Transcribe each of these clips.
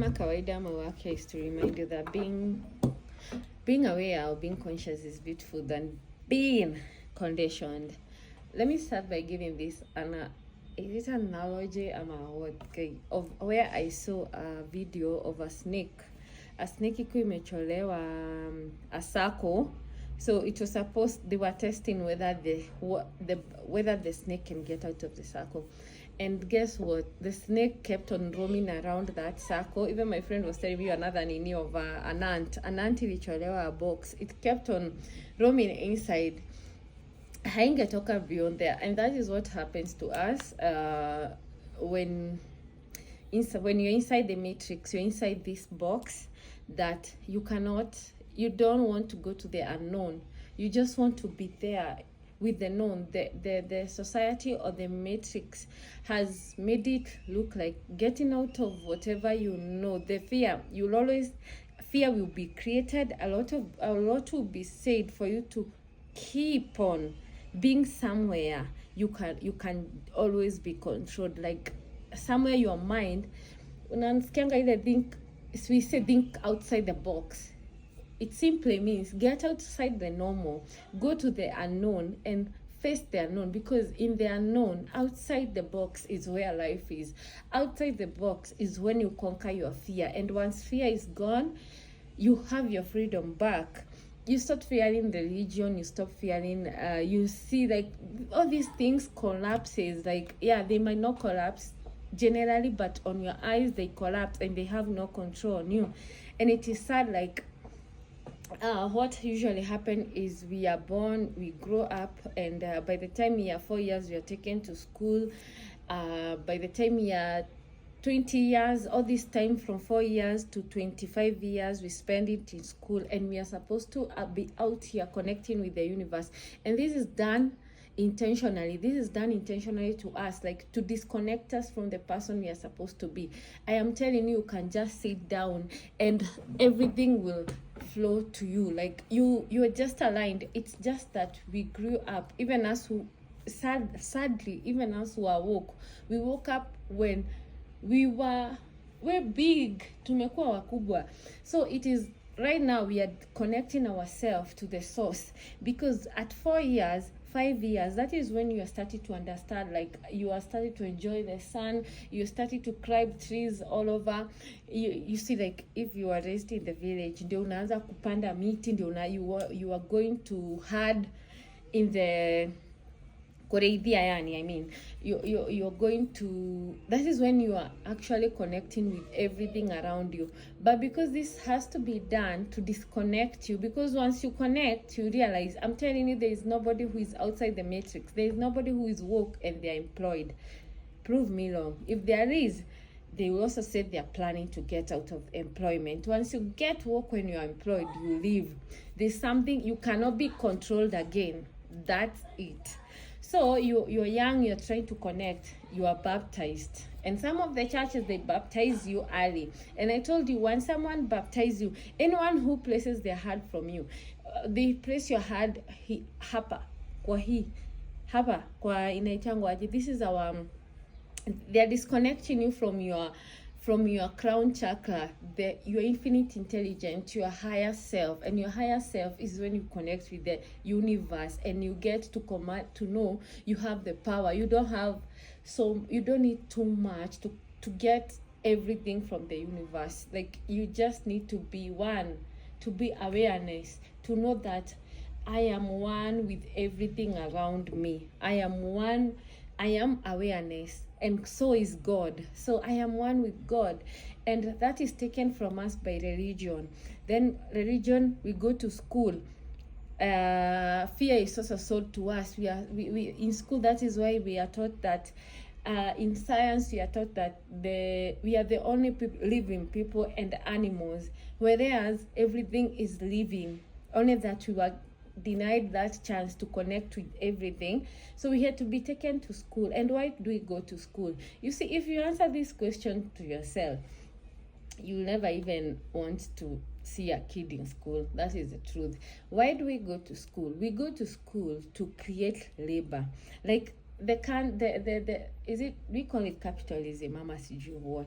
Kama kawaida, my work here is to remind you that being aware or being conscious is beautiful than being conditioned. Let me start by giving this is it an analogy of where I saw a video of a snake. A snake iko imecholewa a circle. So it was supposed, they were testing whether the snake can get out of the circle. And guess what? The snake kept on roaming around that circle. Even my friend was telling me another nini of an ant. An ant ilicholewa a box. It kept on roaming inside. Haingetoka beyond there. And that is what happens to us when you're inside the matrix, you're inside this box that you don't want to go to the unknown. You just want to be there with the known. The society or the matrix has made it look like getting out of whatever you know. The fear will be created. A lot will be said for you to keep on being somewhere. You can always be controlled, like somewhere your mind unansikianga ile think outside the box. It simply means get outside the normal, go to the unknown and face the unknown, because in the unknown, outside the box is where life is. Outside the box is when you conquer your fear, and once fear is gone, you have your freedom back. You stop fearing the religion, you stop fearing, you see like all these things collapses. Like, yeah, they might not collapse generally, but on your eyes they collapse and they have no control on you. And it is sad, like what usually happens is we are born, we grow up, and by the time we are 4 years, we are taken to school. By the time we are 20 years, all this time from 4 years to 25 years, we spend it in school, and we are supposed to be out here connecting with the universe. And this is done intentionally. This is done intentionally to us, like to disconnect us from the person we are supposed to be. I am telling you, you can just sit down and everything will flow to you. Like you are just aligned. It's just that we grew up, even us who sadly, even us who are woke, we woke up when we're big, tumekuwa wakubwa. So it is right now we are connecting ourselves to the source, because at 4 years, 5 years, that is when you are starting to understand, like you are starting to enjoy the sun, you are starting to climb trees all over. You see, like if you are raised in the village, ndio unaanza kupanda miti, ndio you are going to herd in the you're going to, that is when you are actually connecting with everything around you. But because this has to be done to disconnect you, because once you connect, you realize, I'm telling you, there is nobody who is outside the matrix. There is nobody who is woke and they are employed. Prove me wrong. If there is, they will also say they are planning to get out of employment. Once you get work, when you are employed, you leave. There's something, you cannot be controlled again. That's it. So you're young, you're trying to connect, you are baptized. And some of the churches, they baptize you early. And I told you, when someone baptizes you, anyone who places their hand from you, they place your hand hapa, kwa inaitangwa aje. This is our, they're disconnecting you from your crown chakra, your infinite intelligence, your higher self. And your higher self is when you connect with the universe and you get to command, to know you have the power. You don't need too much to get everything from the universe. Like you just need to be one, to be awareness, to know that I am one with everything around me. I am one, I am awareness, and so is God. So I am one with God, and that is taken from us by religion. Then religion, we go to school. Fear is also sold to us. We in school. That is why we are taught that. In science, we are taught that we are the only living people and animals, whereas everything is living. Only that we were denied that chance to connect with everything. So we had to be taken to school. And why do we go to school? You see, if you answer this question to yourself, you'll never even want to see a kid in school. That is the truth. Why do we go to school? We go to school to create labor. Like we call it capitalism, mama sijui what.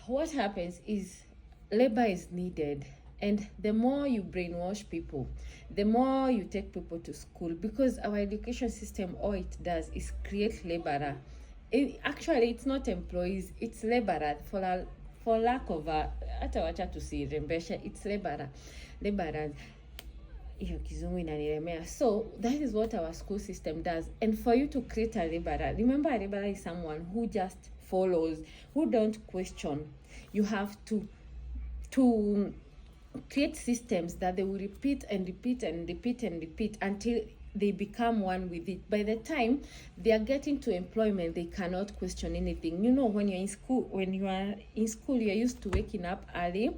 what happens is labor is needed, and the more you brainwash people, the more you take people to school, because our education system, all it does is create laborer. Actually, it's not employees, it's laborer, for lack of hata wacha tusirembeshe, it's laborers. Hiyo kizungu inanilemea. So that is what our school system does. And for you to create a laborer, remember, a laborer is someone who just follows, who don't question. You have to create systems that they will repeat and repeat and repeat and repeat until they become one with it. By the time they are getting to employment, they cannot question anything. You know, when you are in school, you're used to waking up early,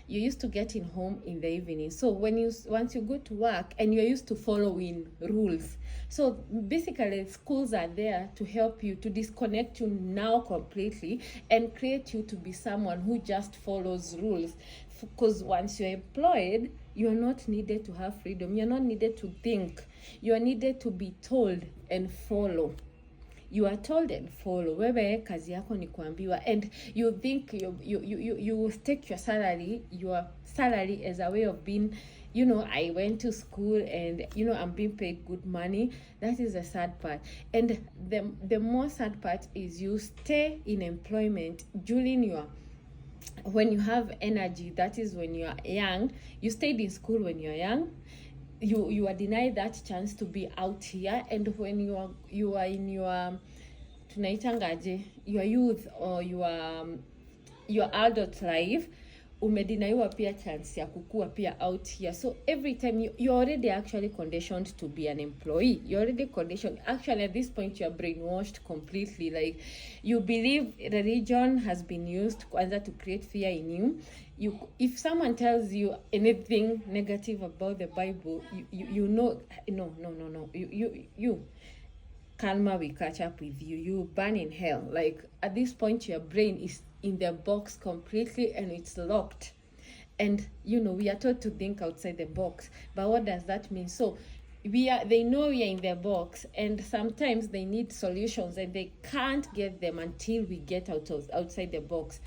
you're used to getting home in the evening. So once you go to work, and you're used to following rules. So basically, schools are there to help you, to disconnect you now completely and create you to be someone who just follows rules. Because once you're employed, you're not needed to have freedom. You're not needed to think. You are needed to be told and follow. You are told and follow. Wewe kazi yako ni kuambiwa, and you think you take your salary as a way of being, you know, I went to school and, you know, I'm being paid good money. That is the sad part. And the more sad part is you stay in employment during when you have energy. That is when you are young. You stayed in school when you're young. You are denied that chance to be out here, and when you are in your tunaitangaje, your youth or your adult life, umedinaiwa pia chance ya kukua pia out here. So every time you're already actually conditioned to be an employee. You're already conditioned. Actually, at this point, you're brainwashed completely. Like, you believe religion has been used kwanza to create fear in you. If someone tells you anything negative about the Bible, you know, no. You karma will catch up with you. You burn in hell. Like, at this point, your brain is in the box completely, and it's locked. And, you know, we are taught to think outside the box. But what does that mean? So they know we are in the box, and sometimes they need solutions, and they can't get them until we get outside the box.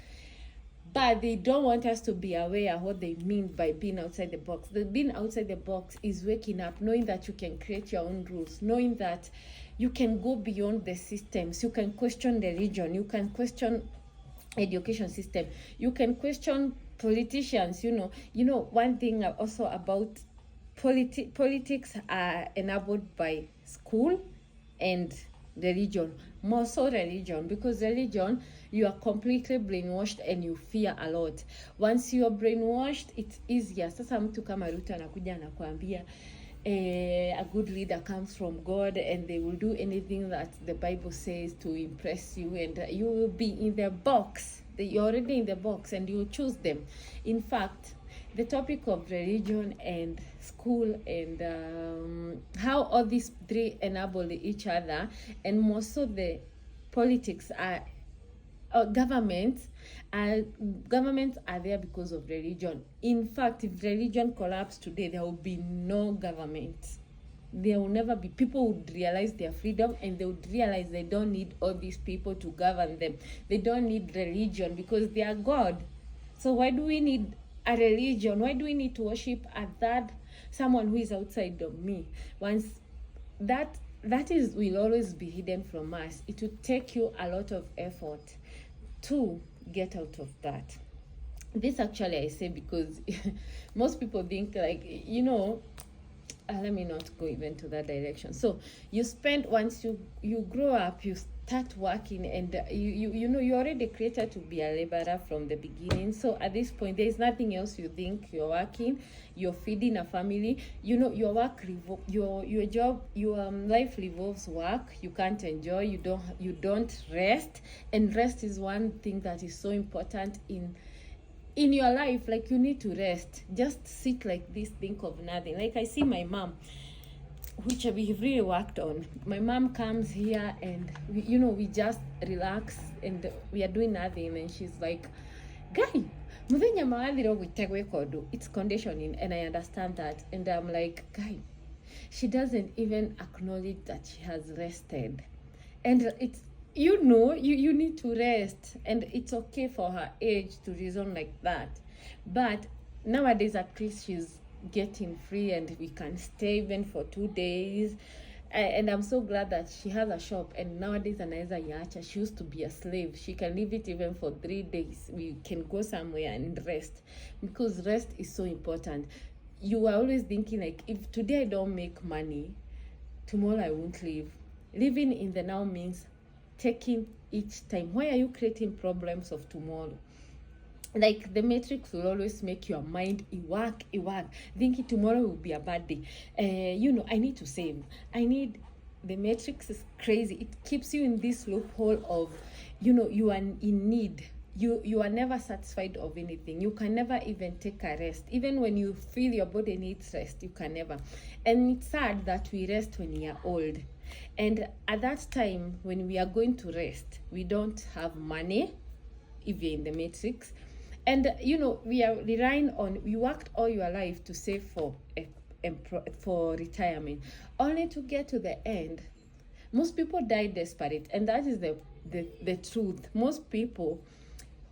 But they don't want us to be aware of what they mean by being outside the box. The being outside the box is waking up, knowing that you can create your own rules, knowing that you can go beyond the systems. You can question the religion. You can question education system. You can question politicians. You know one thing also about politics are enabled by school and religion, more so religion, because religion, you are completely brainwashed and you fear a lot. Once you are brainwashed, it's easier. Sasa mtu kama Ruto anakuja anakuambia a good leader comes from God, and they will do anything that the Bible says to impress you, and you will be in the box. You're already in the box, and you choose them. In fact, the topic of religion and school and how all these three enable each other, and more so the politics are governments are there because of religion. In fact, if religion collapsed today, there will be no government. There will never be. People would realize their freedom, and they would realize they don't need all these people to govern them. They don't need religion because they are God. So why do we need a religion? Why do we need to worship a third, someone who is outside of me? Once that will always be hidden from us. It will take you a lot of effort to get out of that. This actually I say because most people think, like, you know, let me not go even to that direction. So you spend, once you grow up, you start working, and you know you're already created to be a laborer from the beginning. So at this point, there is nothing else. You think you're working, you're feeding a family, you know, your work your job, your life revolves work. You can't enjoy, you don't rest, and rest is one thing that is so important in your life. Like, you need to rest. Just sit like this, think of nothing. Like, I see my mom, which we've really worked on. My mom comes here, and we just relax, and we are doing nothing, and she's like, guy, it's conditioning, and I understand that. And I'm like, guy, she doesn't even acknowledge that she has rested. And you need to rest, and it's okay for her age to reason like that. But nowadays, at least she's getting free, and we can stay even for 2 days. And I'm so glad that she has a shop, and nowadays anaweza iacha. She used to be a slave. She can leave it even for 3 days. We can go somewhere and rest, because rest is so important. You are always thinking like, if today I don't make money, tomorrow I won't live. Living in the now means taking each time. Why are you creating problems of tomorrow? Like the matrix will always make your mind work, thinking tomorrow will be a bad day. I need to save. The matrix is crazy. It keeps you in this loophole of, you are in need. You are never satisfied of anything. You can never even take a rest. Even when you feel your body needs rest, you can never. And it's sad that we rest when we are old. And at that time, when we are going to rest, we don't have money, if you're in the matrix. And, we are relying on, you worked all your life to save for retirement, only to get to the end. Most people die desperate, and that is the truth. Most people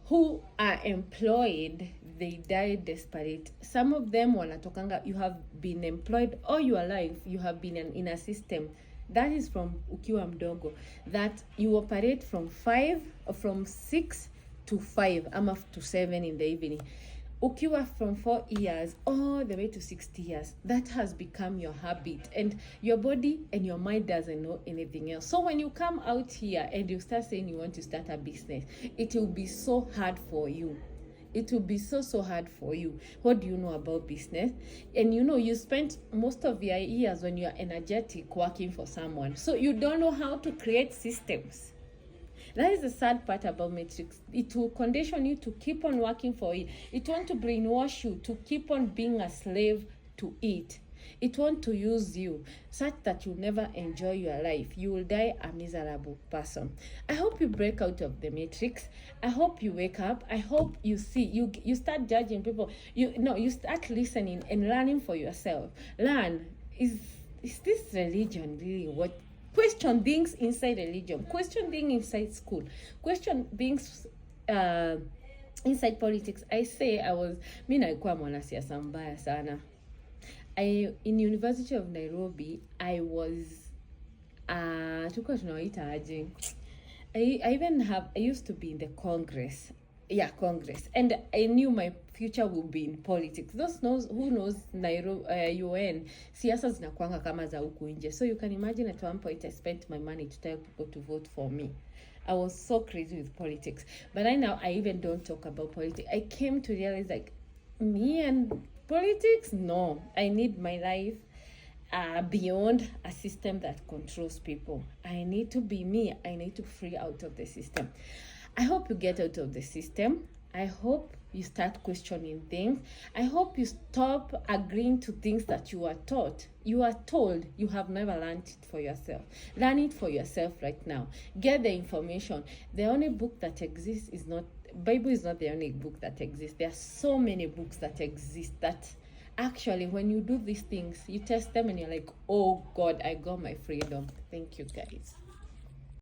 who are employed, they die desperate. Some of them wanatokanga, you have been employed all your life, you have been in a system. That is from ukiwa mdogo, that you operate from 6 to 5, ama to 7 in the evening. Ukiwa from 4 years all the way to 60 years, that has become your habit, and your body and your mind doesn't know anything else. So when you come out here and you start saying you want to start a business, it will be so hard for you. It will be so hard for you. What do you know about business? And you spent most of your years when you're energetic working for someone, so you don't know how to create systems. That is the sad part about matrix. It will condition you to keep on working for it. It wants to brainwash you to keep on being a slave to it. It wants to use you such that you never enjoy your life. You will die a miserable person. I hope you break out of the matrix. I hope you wake up. I hope you see, you start judging people. You start listening and learning for yourself. Learn, is this religion really what? Question things inside religion. Question things inside school. Question things inside politics. I say mi naikuwa mwanasiasa mbaya sana. In University of Nairobi, I was tuko tunawaita aje. I used to be in the Congress. Yeah, Congress. And I knew my future would be in politics. Who knows Nairobi, UN, siasa zinakuanga kama za huku nje. So you can imagine at one point I spent my money to tell people to vote for me. I was so crazy with politics. But now I even don't talk about politics. I came to realize like, me and politics? No. I need my life beyond a system that controls people. I need to be me. I need to free out of the system. I hope you get out of the system. I hope you start questioning things. I hope you stop agreeing to things that you are taught. You are told. You have never learned it for yourself. Learn it for yourself right now. Get the information. The only book that exists is not, Bible is not the only book that exists. There are so many books that exist that actually when you do these things, you test them and you're like, oh God, I got my freedom. Thank you guys.